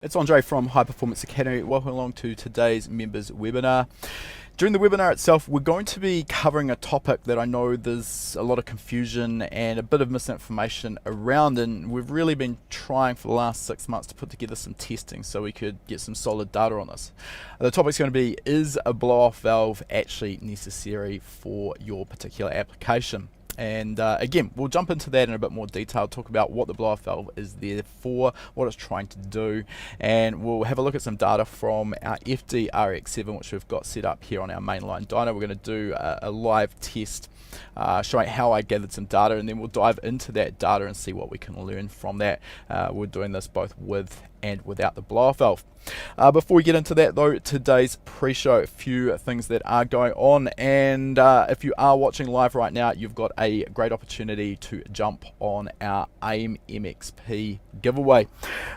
It's Andre from High Performance Academy. Welcome along to today's members webinar. During the webinar itself, we're going to be covering a topic that I know there's a lot of confusion and a bit of misinformation around, and we've really been trying for the last 6 months to put together some testing so we could get some solid data on this. The topic's going to be, is a blow-off valve actually necessary for your particular application? And again, we'll jump into that in a bit more detail, talk about what the blow-off valve is there for, what it's trying to do, and we'll have a look at some data from our FD RX7, which we've got set up here on our mainline dyno. We're going to do a live test showing how I gathered some data, and then we'll dive into that data and see what we can learn from that. We're doing this both with and without the blow-off valve. Before we get into that though, today's pre-show, a few things that are going on, and if you are watching live right now, you've got a great opportunity to jump on our AiM MXP giveaway.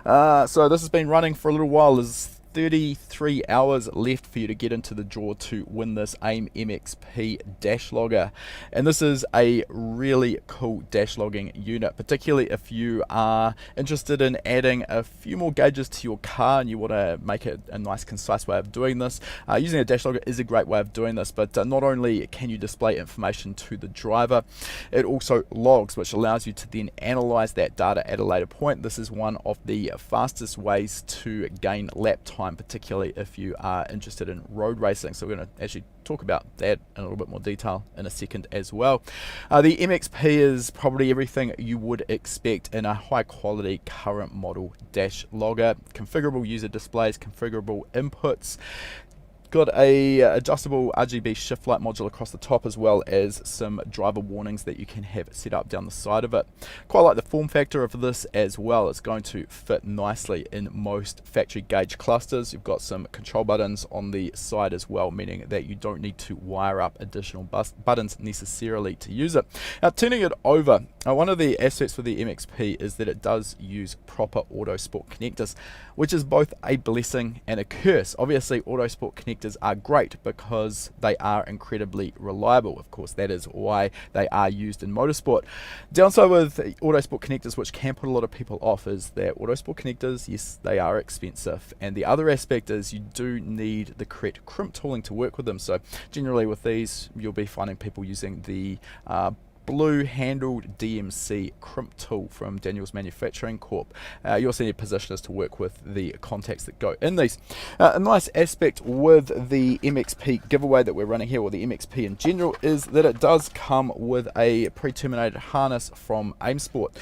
So this has been running for a little while. There's 33 hours left for you to get into the draw to win this AiM MXP Dash Logger, and this is a really cool dash logging unit, particularly if you are interested in adding a few more gauges to your car and you want to make it a nice concise way of doing this. Using a dash logger is a great way of doing this, but not only can you display information to the driver, it also logs, which allows you to then analyze that data at a later point. This is one of the fastest ways to gain lap time, particularly if you are interested in road racing. So we're going to actually talk about that in a little bit more detail in a second as well. The MXP is probably everything you would expect in a high quality current model dash logger. Configurable user displays, configurable inputs, got a adjustable RGB shift light module across the top, as well as some driver warnings that you can have set up down the side of it. Quite like the form factor of this as well. It's going to fit nicely in most factory gauge clusters. You've got some control buttons on the side as well, meaning that you don't need to wire up additional buttons necessarily to use it. Now, turning it over, one of the aspects for the MXP is that it does use proper Autosport connectors, which is both a blessing and a curse. Obviously, Autosport connectors are great because they are incredibly reliable. Of course, that is why they are used in motorsport. Downside with Autosport connectors, which can put a lot of people off, is that Autosport connectors, yes, they are expensive, and the other aspect is you do need the correct crimp tooling to work with them. So generally with these, you'll be finding people using the blue handled DMC crimp tool from Daniel's Manufacturing Corp. You also need positioners to work with the contacts that go in these. A nice aspect with the MXP giveaway that we're running here, or the MXP in general, is that it does come with a pre-terminated harness from AiM Sport.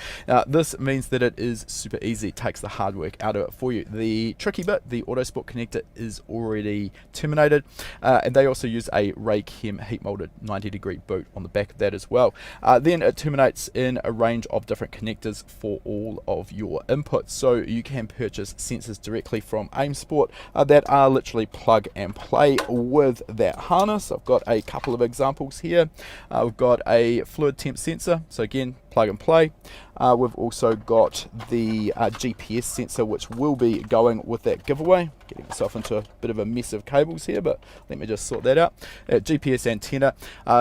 This means that it is super easy. It takes the hard work out of it for you. The tricky bit, the Autosport connector, is already terminated, and they also use a Raychem heat molded 90-degree boot on the back of that as well. Then it terminates in a range of different connectors for all of your inputs. So you can purchase sensors directly from AiM Sport that are literally plug and play with that harness. I've got a couple of examples here. We've got a fluid temp sensor, so again, plug and play. We've also got the GPS sensor, which will be going with that giveaway. Getting myself into a bit of a mess of cables here, but let me just sort that out. GPS antenna.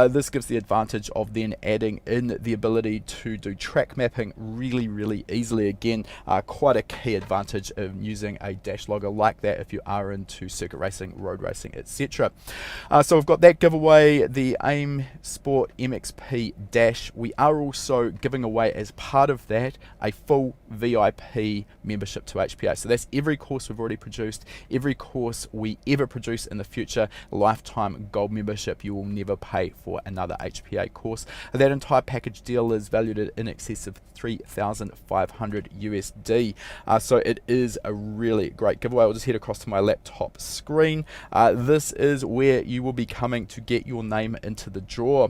This gives the advantage of then adding in the ability to do track mapping really easily. Again, quite a key advantage of using a dash logger like that if you are into circuit racing, road racing, etc. So we've got that giveaway, the AiM Sport MXP Dash. We are also giving away, as part of that, a full VIP membership to HPA. So that's every course we've already produced, every course we ever produce in the future, lifetime gold membership. You will never pay for another HPA course. That entire package deal is valued at in excess of 3,500 USD. So it is a really great giveaway. I'll just head across to my laptop screen. This is where you will be coming to get your name into the draw.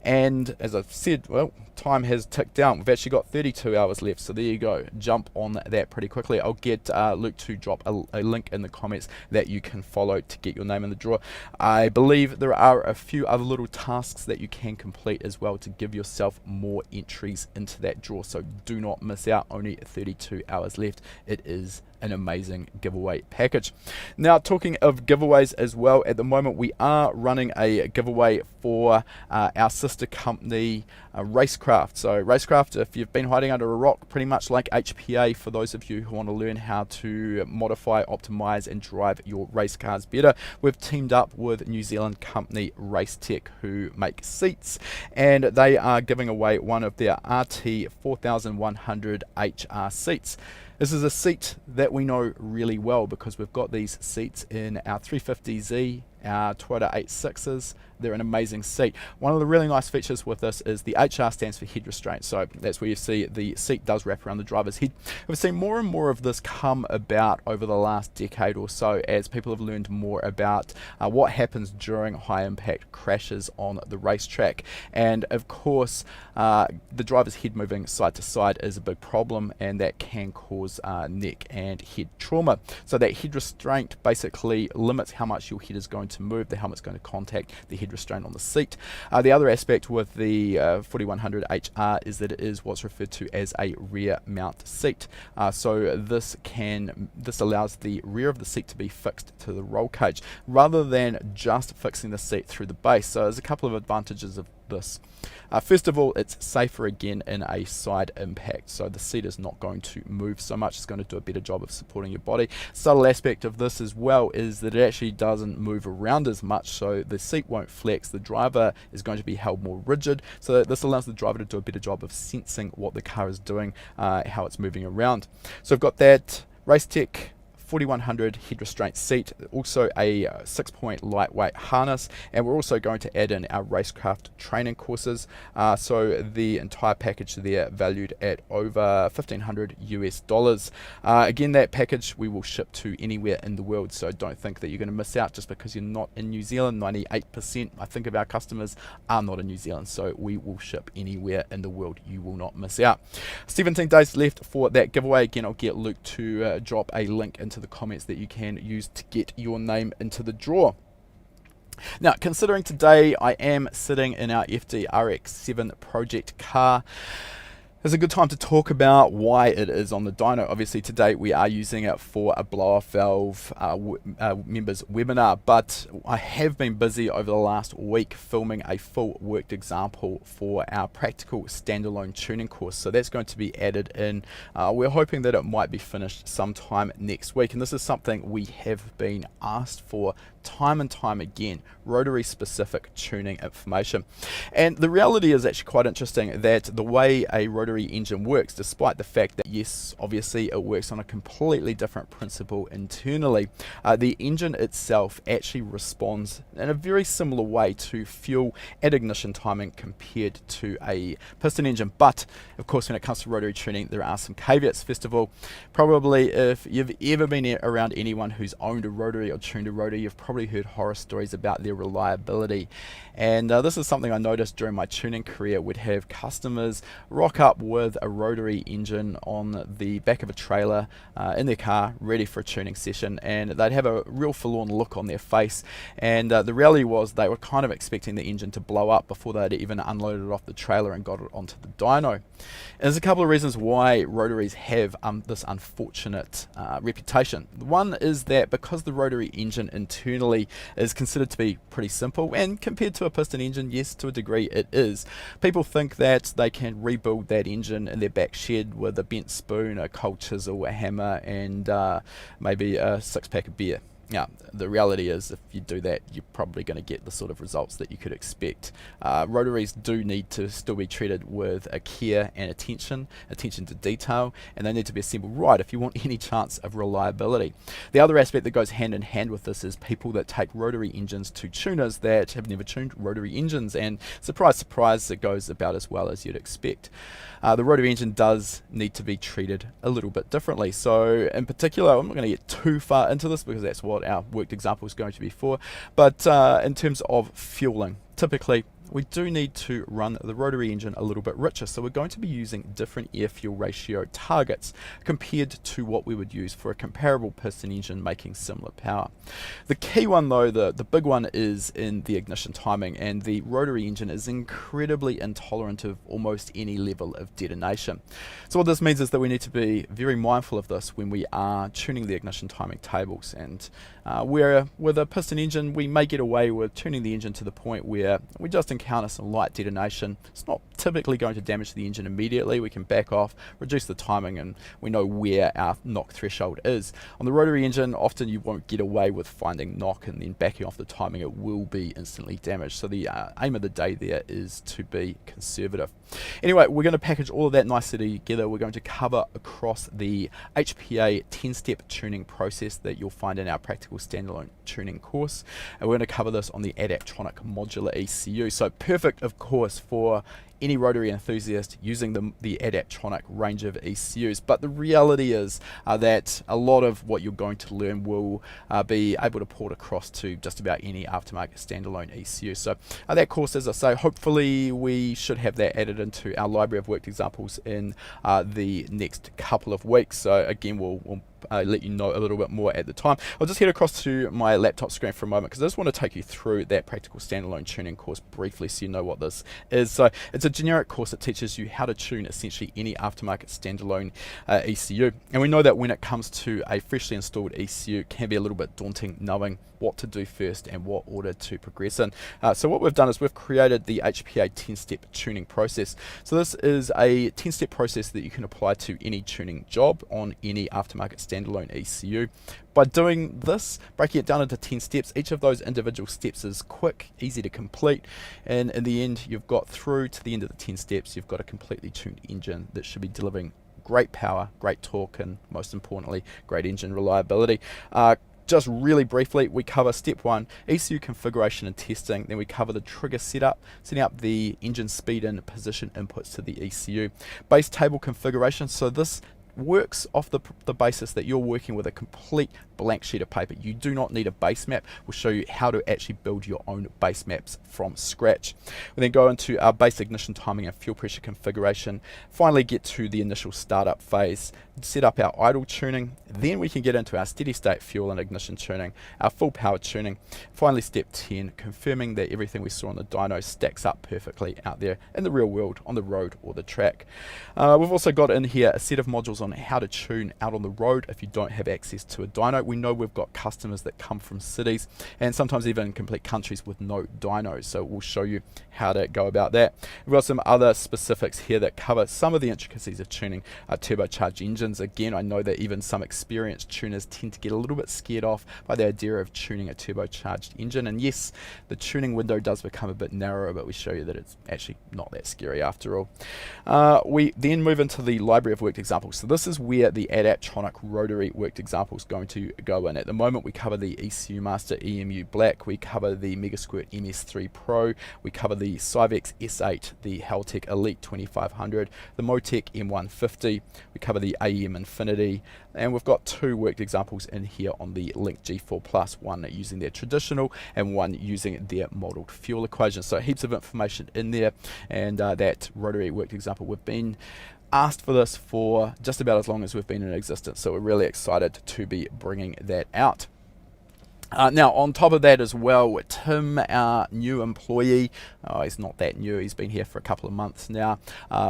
And as I've said, well, time has ticked down. We've actually got 32 hours left, so there you go. Jump on that pretty quickly. I'll get Luke to drop a link in the comments that you can follow to get your name in the draw. I believe there are a few other little tasks that you can complete as well to give yourself more entries into that draw, so do not miss out. Only 32 hours left. It is an amazing giveaway package. Now, talking of giveaways as well, at the moment we are running a giveaway for our sister company RaceCraft. So RaceCraft, if you've been hiding under a rock, pretty much like HPA for those of you who want to learn how to modify, optimize and drive your race cars better, we've teamed up with New Zealand company Racetech, who make seats, and they are giving away one of their RT4100HR seats. This is a seat that we know really well because we've got these seats in our 350Z, our Toyota 86s. They're an amazing seat. One of the really nice features with this is the HR stands for head restraint. So that's where you see the seat does wrap around the driver's head. We've seen more and more of this come about over the last decade or so as people have learned more about what happens during high impact crashes on the racetrack. And of course, the driver's head moving side to side is a big problem, and that can cause neck and head trauma. So that head restraint basically limits how much your head is going to move, the helmet's going to contact the head restraint on the seat. The other aspect with the 4100HR is that it is what's referred to as a rear mount seat. So this allows the rear of the seat to be fixed to the roll cage rather than just fixing the seat through the base. So there's a couple of advantages of this. First of all, it's safer again in a side impact, so the seat is not going to move so much. It's going to do a better job of supporting your body. Subtle aspect of this as well is that it actually doesn't move around as much, so the seat won't flex. The driver is going to be held more rigid, so this allows the driver to do a better job of sensing what the car is doing, how it's moving around. So I've got that Racetech 4100 head restraint seat, also a 6-point lightweight harness, and we're also going to add in our RaceCraft training courses. So the entire package there valued at over $1,500 US. Again, that package we will ship to anywhere in the world, so don't think that you're going to miss out just because you're not in New Zealand. 98% I think of our customers are not in New Zealand, so we will ship anywhere in the world. You will not miss out. 17 days left for that giveaway. Again, I'll get Luke to drop a link into the comments that you can use to get your name into the draw. Now, considering today I am sitting in our FD-RX7 project car, it's a good time to talk about why it is on the dyno. Obviously today we are using it for a blow-off valve members webinar, but I have been busy over the last week filming a full worked example for our practical standalone tuning course. So that's going to be added in. We're hoping that it might be finished sometime next week, and this is something we have been asked for time and time again, rotary specific tuning information. And the reality is actually quite interesting that the way a rotary engine works, despite the fact that yes, obviously it works on a completely different principle internally, the engine itself actually responds in a very similar way to fuel and ignition timing compared to a piston engine. But of course, when it comes to rotary tuning, there are some caveats. First of all, probably if you've ever been around anyone who's owned a rotary or tuned a rotary, you've probably heard horror stories about their reliability. And this is something I noticed during my tuning career. Would have customers rock up with a rotary engine on the back of a trailer in their car ready for a tuning session, and they'd have a real forlorn look on their face, and the reality was they were kind of expecting the engine to blow up before they'd even unloaded it off the trailer and got it onto the dyno. And there's a couple of reasons why rotaries have this unfortunate reputation. One is that because the rotary engine internally is considered to be pretty simple, and compared to a piston engine, yes, to a degree it is, people think that they can rebuild that engine in their back shed with a bent spoon, a cold chisel, a hammer, and maybe a 6-pack of beer. Now, the reality is if you do that, you're probably going to get the sort of results that you could expect. Rotaries do need to still be treated with a care and attention to detail, and they need to be assembled right if you want any chance of reliability. The other aspect that goes hand in hand with this is people that take rotary engines to tuners that have never tuned rotary engines, and surprise, surprise, it goes about as well as you'd expect. The rotary engine does need to be treated a little bit differently. So in particular, I'm not going to get too far into this because that's what our worked example is going to be for, but in terms of fueling, typically we do need to run the rotary engine a little bit richer. So we're going to be using different air-fuel ratio targets compared to what we would use for a comparable piston engine making similar power. The key one though, the big one, is in the ignition timing, and the rotary engine is incredibly intolerant of almost any level of detonation. So what this means is that we need to be very mindful of this when we are tuning the ignition timing tables, and where with a piston engine we may get away with tuning the engine to the point where we just encounter some light detonation. It's not typically going to damage the engine immediately. We can back off, reduce the timing, and we know where our knock threshold is. On the rotary engine, often you won't get away with finding knock and then backing off the timing. It will be instantly damaged. So the aim of the day there is to be conservative. Anyway, we're going to package all of that nicely together. We're going to cover across the HPA 10-step tuning process that you'll find in our practical standalone tuning course, and we're going to cover this on the Adaptronic modular ECU. So perfect, of course, for any rotary enthusiast using the Adaptronic range of ECUs. But the reality is that a lot of what you're going to learn will be able to port across to just about any aftermarket standalone ECU. So that course, as I say, hopefully we should have that added into our library of worked examples in the next couple of weeks. So again, we'll let you know a little bit more at the time. I'll just head across to my laptop screen for a moment because I just want to take you through that practical standalone tuning course briefly so you know what this is. So it's a generic course that teaches you how to tune essentially any aftermarket standalone ECU. And we know that when it comes to a freshly installed ECU, it can be a little bit daunting knowing what to do first and what order to progress in. So what we've done is we've created the HPA 10-step tuning process. So this is a 10-step process that you can apply to any tuning job on any aftermarket standalone ECU. By doing this, breaking it down into 10 steps, each of those individual steps is quick, easy to complete, and in the end you've got through to the end of the 10 steps, you've got a completely tuned engine that should be delivering great power, great torque, and most importantly, great engine reliability. Just really briefly, we cover step 1, ECU configuration and testing. Then we cover the trigger setup, setting up the engine speed and position inputs to the ECU. Base table configuration, so this works off the basis that you're working with a complete blank sheet of paper. You do not need a base map. We'll show you how to actually build your own base maps from scratch. We then go into our base ignition timing and fuel pressure configuration, finally get to the initial startup phase, set up our idle tuning, then we can get into our steady state fuel and ignition tuning, our full power tuning, finally step 10, confirming that everything we saw on the dyno stacks up perfectly out there in the real world, on the road or the track. We've also got in here a set of modules on how to tune out on the road if you don't have access to a dyno. We know we've got customers that come from cities and sometimes even complete countries with no dynos, so we'll show you how to go about that. We've got some other specifics here that cover some of the intricacies of tuning turbocharged engines. Again, I know that even some experienced tuners tend to get a little bit scared off by the idea of tuning a turbocharged engine, and yes, the tuning window does become a bit narrower, but we show you that it's actually not that scary after all. We then move into the library of worked examples. So this is where the Adaptronic rotary worked example is going to go in. At the moment we cover the ECU Master EMU Black, we cover the Megasquirt MS3 Pro, we cover the Cyvex S8, the Haltech Elite 2500, the Motec M150, we cover the AEM Infinity, and we've got 2 worked examples in here on the Link G4 Plus, one using their traditional and one using their modelled fuel equation. So heaps of information in there, and that rotary worked example, we've been asked for this for just about as long as we've been in existence, so we're really excited to be bringing that out. Now, on top of that as well, Tim, our new employee, he's not that new, he's been here for a couple of months now.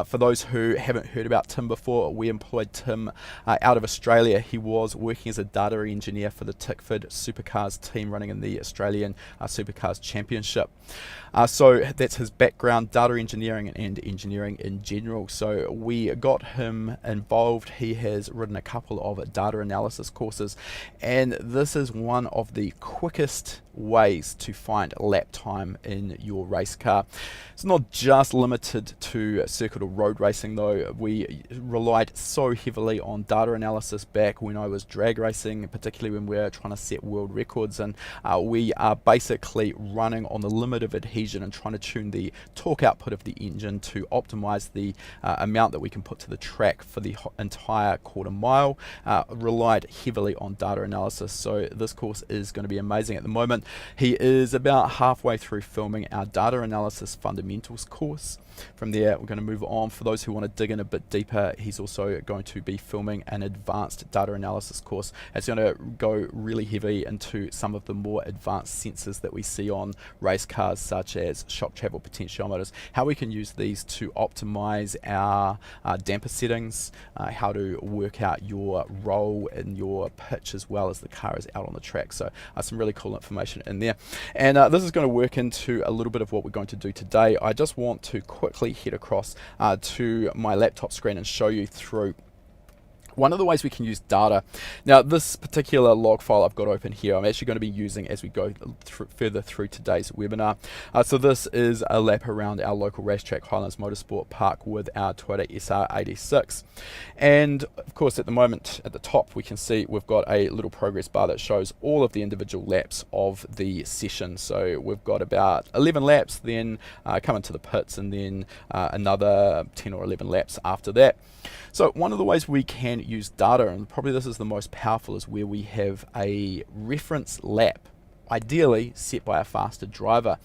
For those who haven't heard about Tim before, we employed Tim out of Australia. He was working as a data engineer for the Tickford Supercars team running in the Australian Supercars Championship. So that's his background, data engineering and engineering in general. So we got him involved. He has written a couple of data analysis courses, and this is one of the quickest ways to find lap time in your race car. It's not just limited to circuit or road racing though. We relied so heavily on data analysis back when I was drag racing, particularly when we're trying to set world records, and we are basically running on the limit of adhesion and trying to tune the torque output of the engine to optimize the amount that we can put to the track for the entire quarter mile. Relied heavily on data analysis, so this course is going to be amazing. At the moment moment. He is about halfway through filming our data analysis fundamentals course. From there, we're going to move on. For those who want to dig in a bit deeper, he's also going to be filming an advanced data analysis course. It's going to go really heavy into some of the more advanced sensors that we see on race cars, such as shock travel potentiometers, how we can use these to optimize our damper settings, how to work out your roll in your pitch as well as the car is out on the track. So some really cool information in there. And this is going to work into a little bit of what we're going to do today. I just want to quickly head across to my laptop screen and show you through one of the ways we can use data. Now, this particular log file I've got open here, I'm actually going to be using as we go further through today's webinar. So this is a lap around our local racetrack, Highlands Motorsport Park, with our Toyota SR86. And of course, at the moment, at the top, we can see we've got a little progress bar that shows all of the individual laps of the session. So we've got about 11 laps, then coming to the pits, and then another 10 or 11 laps after that. So one of the ways we can use data, and probably this is the most powerful, is where we have a reference lap, ideally set by a faster driver.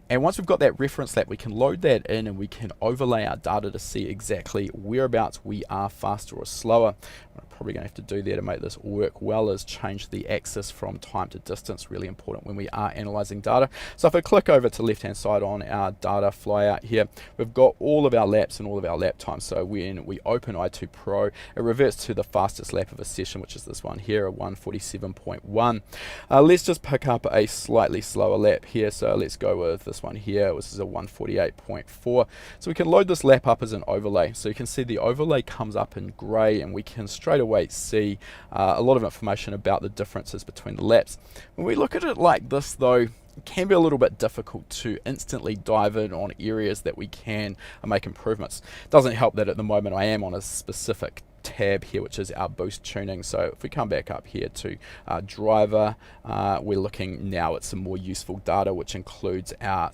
And once we've got that reference lap, we can load that in and we can overlay our data to see exactly whereabouts we are faster or slower. What I'm probably going to have to do there to make this work well is change the axis from time to distance, really important when we are analyzing data. So if I click over to left hand side on our data flyout here, we've got all of our laps and all of our lap times. So when we open i2 Pro, it reverts to the fastest lap of a session, which is this one here, a 147.1. Let's just pick up a slightly slower lap here. So let's go with this one here, which is a 148.4. So we can load this lap up as an overlay. So you can see the overlay comes up in grey, and we can straight away see a lot of information about the differences between the laps. When we look at it like this though, it can be a little bit difficult to instantly dive in on areas that we can make improvements. It doesn't help that at the moment I am on a specific tab here, which is our boost tuning. So if we come back up here to driver, we're looking now at some more useful data, which includes our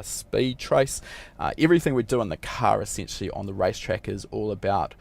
speed trace. Everything we do in the car essentially on the racetrack is all about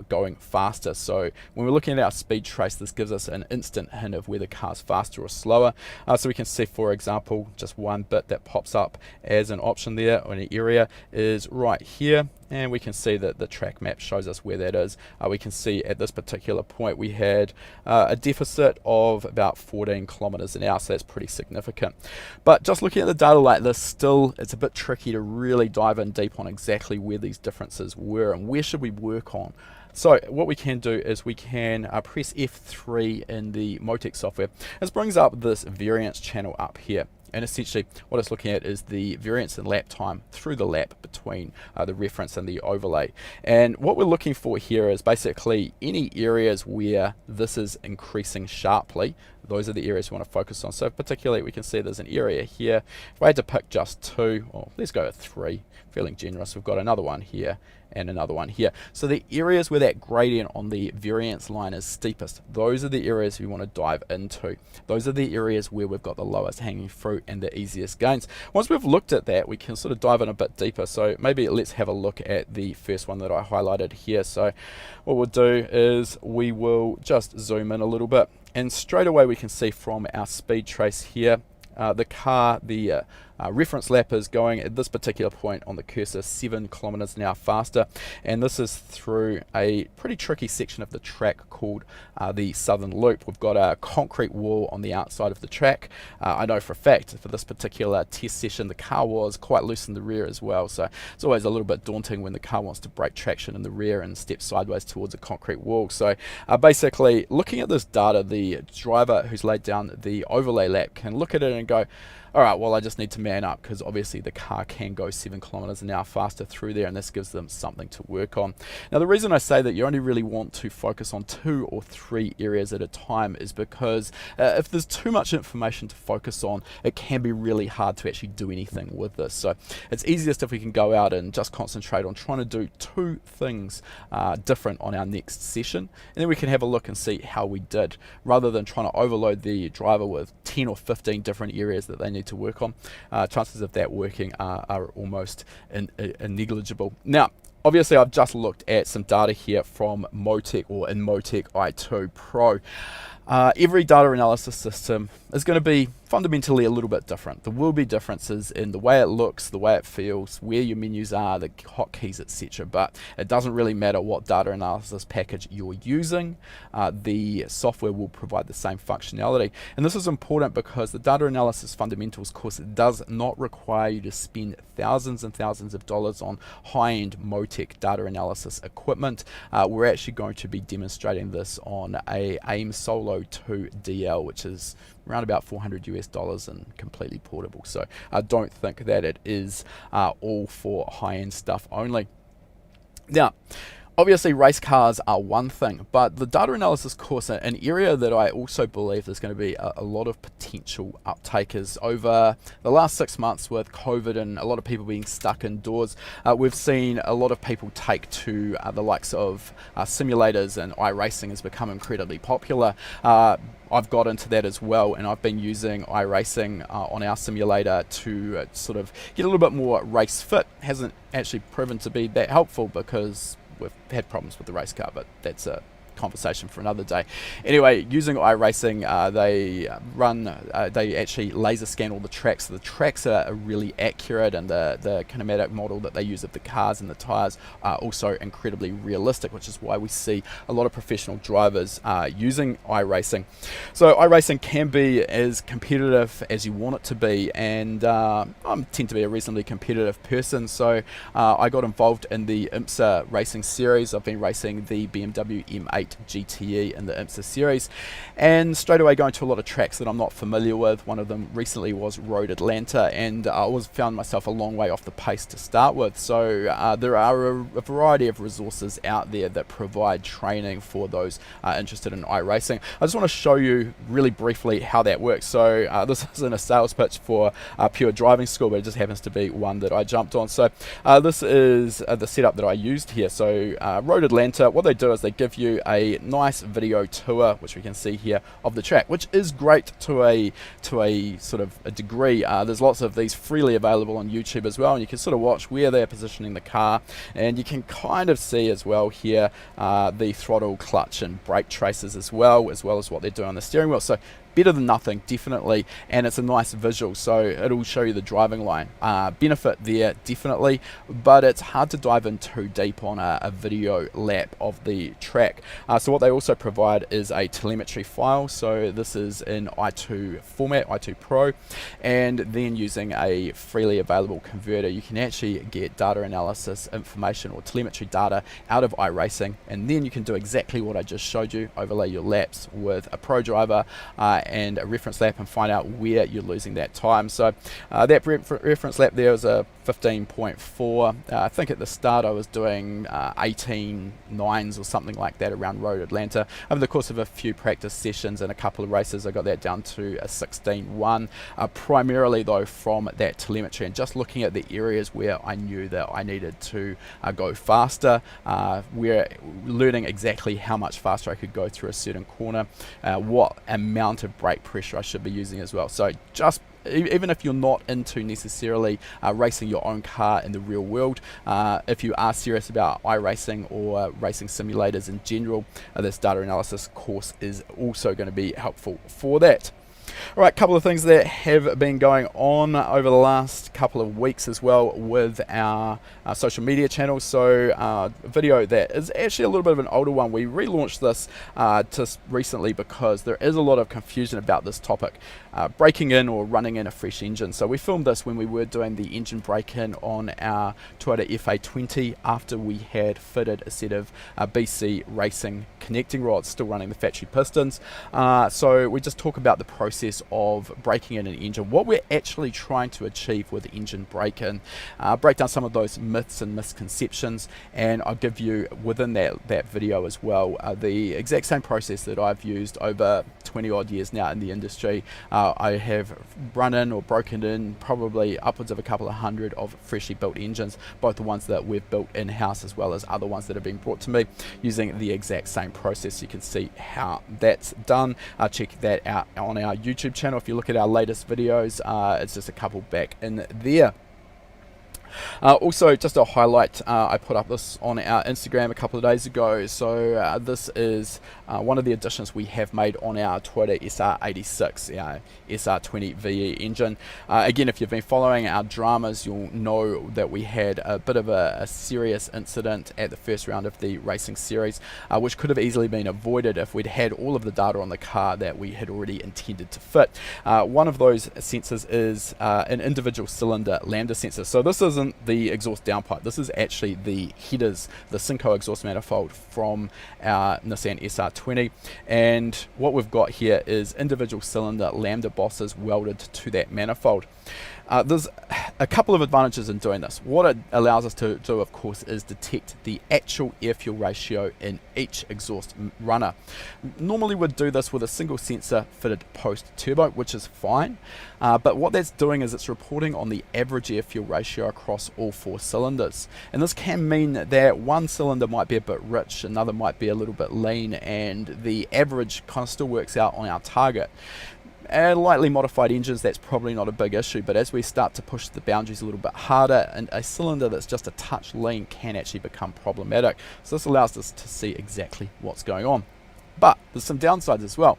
going faster. So when we're looking at our speed trace, this gives us an instant hint of whether the car's faster or slower. So we can see, for example, just one bit that pops up as an option there in an area is right here. And we can see that the track map shows us where that is. We can see at this particular point we had a deficit of about 14 kilometers an hour, so that's pretty significant. But just looking at the data like this, still it's a bit tricky to really dive in deep on exactly where these differences were and where should we work on. So what we can do is we can press F3 in the Motec software. This brings up this variance channel up here. And essentially what it's looking at is the variance in lap time through the lap between the reference and the overlay. And what we're looking for here is basically any areas where this is increasing sharply. Those are the areas we want to focus on. So particularly we can see there's an area here. If I had to pick just two, or let's go with three, feeling generous, we've got another one here and another one here. So the areas where that gradient on the variance line is steepest, those are the areas we want to dive into. Those are the areas where we've got the lowest hanging fruit and the easiest gains. Once we've looked at that, we can sort of dive in a bit deeper. So maybe let's have a look at the first one that I highlighted here. So what we'll do is we will just zoom in a little bit, and straight away we can see from our speed trace here, the car, the reference lap is going at this particular point on the cursor 7 kilometers an hour faster, and this is through a pretty tricky section of the track called the Southern Loop. We've got a concrete wall on the outside of the track. I know for a fact for this particular test session the car was quite loose in the rear as well, so it's always a little bit daunting when the car wants to break traction in the rear and step sideways towards a concrete wall. So basically looking at this data, the driver who's laid down the overlay lap can look at it and go, all right, well, I just need to man up because obviously the car can go 7 kilometers an hour faster through there, and this gives them something to work on. Now, the reason I say that you only really want to focus on 2 or 3 areas at a time is because if there's too much information to focus on, it can be really hard to actually do anything with this. So it's easiest if we can go out and just concentrate on trying to do 2 things different on our next session, and then we can have a look and see how we did, rather than trying to overload the driver with 10 or 15 different areas that they need to work on. Chances of that working are almost negligible. Now, obviously I've just looked at some data here from Motec, or in Motec i2 Pro. Every data analysis system is going to be fundamentally a little bit different. There will be differences in the way it looks, the way it feels, where your menus are, the hotkeys, etc. But it doesn't really matter what data analysis package you're using. The software will provide the same functionality. And this is important because the data analysis fundamentals course does not require you to spend thousands and thousands of dollars on high-end MoTech data analysis equipment. We're actually going to be demonstrating this on a AiM Solo 2 DL, which is around about $400 US and completely portable. So I don't think that it is all for high-end stuff only. Now, obviously race cars are one thing, but the data analysis course, an area that I also believe there's going to be a lot of potential uptake is over the last 6 months with COVID and a lot of people being stuck indoors. We've seen a lot of people take to the likes of simulators, and iRacing has become incredibly popular. I've got into that as well, and I've been using iRacing on our simulator to sort of get a little bit more race fit. Hasn't actually proven to be that helpful because we've had problems with the race car, but that's a conversation for another day. Anyway, using iRacing, they actually laser scan all the tracks. So the tracks are really accurate, and the kinematic model that they use of the cars and the tires are also incredibly realistic, which is why we see a lot of professional drivers using iRacing. So iRacing can be as competitive as you want it to be, and I tend to be a reasonably competitive person, so I got involved in the IMSA racing series. I've been racing the BMW M8 GTE in the IMSA series, and straight away going to a lot of tracks that I'm not familiar with. One of them recently was Road Atlanta, and I found myself a long way off the pace to start with. So there are a variety of resources out there that provide training for those interested in iRacing. I just want to show you really briefly how that works. So this isn't a sales pitch for Pure Driving School, but it just happens to be one that I jumped on. So this is the setup that I used here. So Road Atlanta, what they do is they give you a nice video tour, which we can see here, of the track, which is great to a sort of a degree. There's lots of these freely available on YouTube as well, and you can sort of watch where they're positioning the car, and you can kind of see as well here the throttle, clutch and brake traces as well as what they're doing on the steering wheel. So better than nothing, definitely, and it's a nice visual, so it'll show you the driving line. Benefit there, definitely, but it's hard to dive in too deep on a video lap of the track. So what they also provide is a telemetry file, so this is in i2 format, i2 Pro, and then using a freely available converter, you can actually get data analysis information or telemetry data out of iRacing, and then you can do exactly what I just showed you, overlay your laps with a pro driver and a reference lap and find out where you're losing that time. So that reference lap there was a 15.4. I think at the start I was doing 18.9s or something like that around Road Atlanta. Over the course of a few practice sessions and a couple of races, I got that down to a 16.1, primarily though from that telemetry and just looking at the areas where I knew that I needed to go faster. We're learning exactly how much faster I could go through a certain corner, what amount of brake pressure I should be using as well. So just even if you're not into necessarily racing your own car in the real world, if you are serious about iRacing or racing simulators in general, this data analysis course is also going to be helpful for that. Alright, a couple of things that have been going on over the last couple of weeks as well with our social media channels. So a video that is actually a little bit of an older one. We relaunched this just recently because there is a lot of confusion about this topic, breaking in or running in a fresh engine. So we filmed this when we were doing the engine break-in on our Toyota FA20 after we had fitted a set of BC Racing connecting rods, still running the factory pistons. So we just talk about the process of breaking in an engine, what we're actually trying to achieve with engine break-in, break down some of those myths and misconceptions, and I'll give you within that video as well the exact same process that I've used over 20 odd years now in the industry. I have run in or broken in probably upwards of a couple of hundred of freshly built engines, both the ones that we've built in-house as well as other ones that have been brought to me using the exact same process. You can see how that's done. Check that out on our YouTube channel. If you look at our latest videos, it's just a couple back in there. Also, just a highlight, I put up this on our Instagram a couple of days ago. So this is one of the additions we have made on our Toyota SR86, our SR20 VE engine. Again, if you've been following our dramas, you'll know that we had a bit of a serious incident at the first round of the racing series, which could have easily been avoided if we'd had all of the data on the car that we had already intended to fit. One of those sensors is an individual cylinder Lambda sensor. So this isn't the exhaust downpipe, this is actually the headers, the Synco exhaust manifold from our Nissan SR20, and what we've got here is individual cylinder Lambda bosses welded to that manifold. There's a couple of advantages in doing this. What it allows us to do, of course, is detect the actual air-fuel ratio in each exhaust runner. Normally we'd do this with a single sensor fitted post-turbo, which is fine, but what that's doing is it's reporting on the average air-fuel ratio across all 4 cylinders. And this can mean that one cylinder might be a bit rich, another might be a little bit lean, and the average kind of still works out on our target. And lightly modified engines, that's probably not a big issue, but as we start to push the boundaries a little bit harder, and a cylinder that's just a touch lean can actually become problematic. So this allows us to see exactly what's going on. But there's some downsides as well.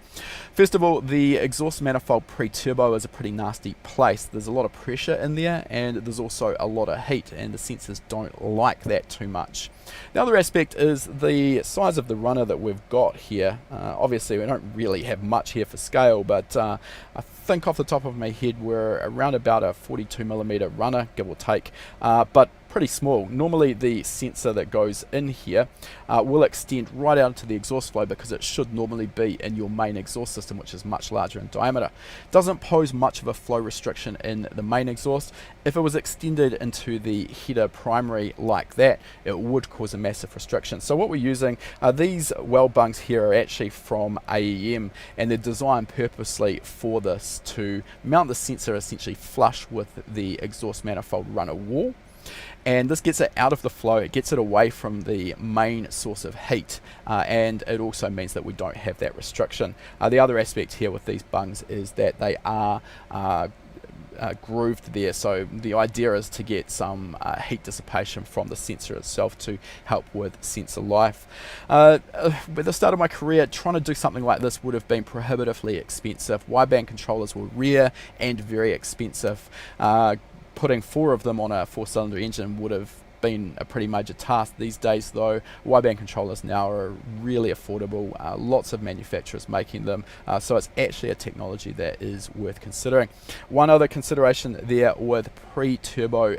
First of all, the exhaust manifold pre-turbo is a pretty nasty place. There's a lot of pressure in there, and there's also a lot of heat, and the sensors don't like that too much. The other aspect is the size of the runner that we've got here. Obviously we don't really have much here for scale, but I think off the top of my head we're around about a 42mm runner, give or take, but pretty small. Normally the sensor that goes in here will extend right out into the exhaust flow, because it should normally be in your main exhaust system, which is much larger in diameter. Doesn't pose much of a flow restriction in the main exhaust. If it was extended into the header primary like that, it would cause a massive restriction. So what we're using, these weld bungs here are actually from AEM, and they're designed purposely for this, to mount the sensor essentially flush with the exhaust manifold runner wall. And this gets it out of the flow, it gets it away from the main source of heat, and it also means that we don't have that restriction. The other aspect here with these bungs is that they are grooved there, so the idea is to get some heat dissipation from the sensor itself to help with sensor life. At the start of my career, trying to do something like this would have been prohibitively expensive. Wideband controllers were rare and very expensive. Putting 4 of them on a 4-cylinder engine would have been a pretty major task. These days though, wideband controllers now are really affordable, lots of manufacturers making them, so it's actually a technology that is worth considering. One other consideration there with pre-turbo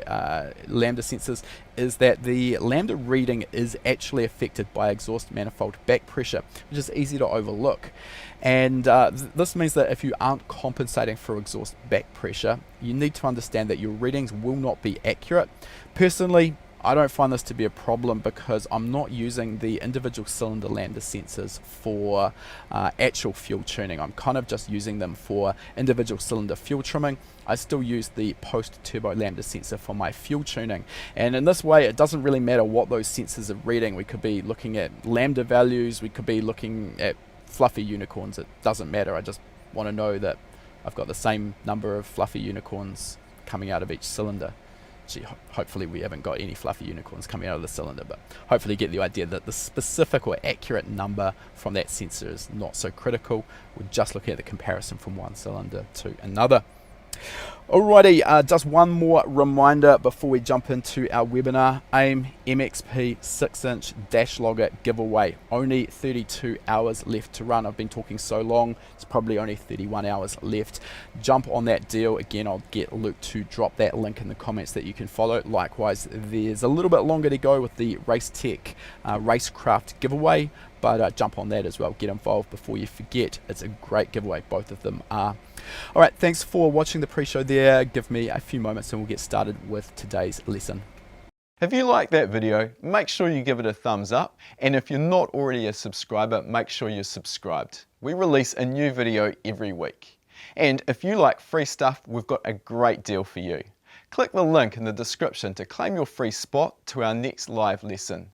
Lambda sensors is that the Lambda reading is actually affected by exhaust manifold back pressure, which is easy to overlook. And this means that if you aren't compensating for exhaust back pressure, you need to understand that your readings will not be accurate. Personally, I don't find this to be a problem, because I'm not using the individual cylinder Lambda sensors for actual fuel tuning. I'm kind of just using them for individual cylinder fuel trimming. I still use the post-turbo Lambda sensor for my fuel tuning, and in this way it doesn't really matter what those sensors are reading. We could be looking at Lambda values, we could be looking at fluffy unicorns, it doesn't matter. I just want to know that I've got the same number of fluffy unicorns coming out of each cylinder. Actually, hopefully we haven't got any fluffy unicorns coming out of the cylinder, but hopefully you get the idea that the specific or accurate number from that sensor is not so critical. We're just looking at the comparison from one cylinder to another. Alrighty, just one more reminder before we jump into our webinar. AiM MXP 6-inch Dash Logger giveaway. Only 32 hours left to run. I've been talking so long, it's probably only 31 hours left. Jump on that deal. Again, I'll get Luke to drop that link in the comments that you can follow. Likewise, there's a little bit longer to go with the Racetech RaceCraft giveaway, but jump on that as well. Get involved before you forget. It's a great giveaway, both of them are. Alright, thanks for watching the pre-show there. Give me a few moments and we'll get started with today's lesson. If you like that video, make sure you give it a thumbs up, and if you're not already a subscriber, make sure you're subscribed. We release a new video every week. And if you like free stuff, we've got a great deal for you. Click the link in the description to claim your free spot to our next live lesson.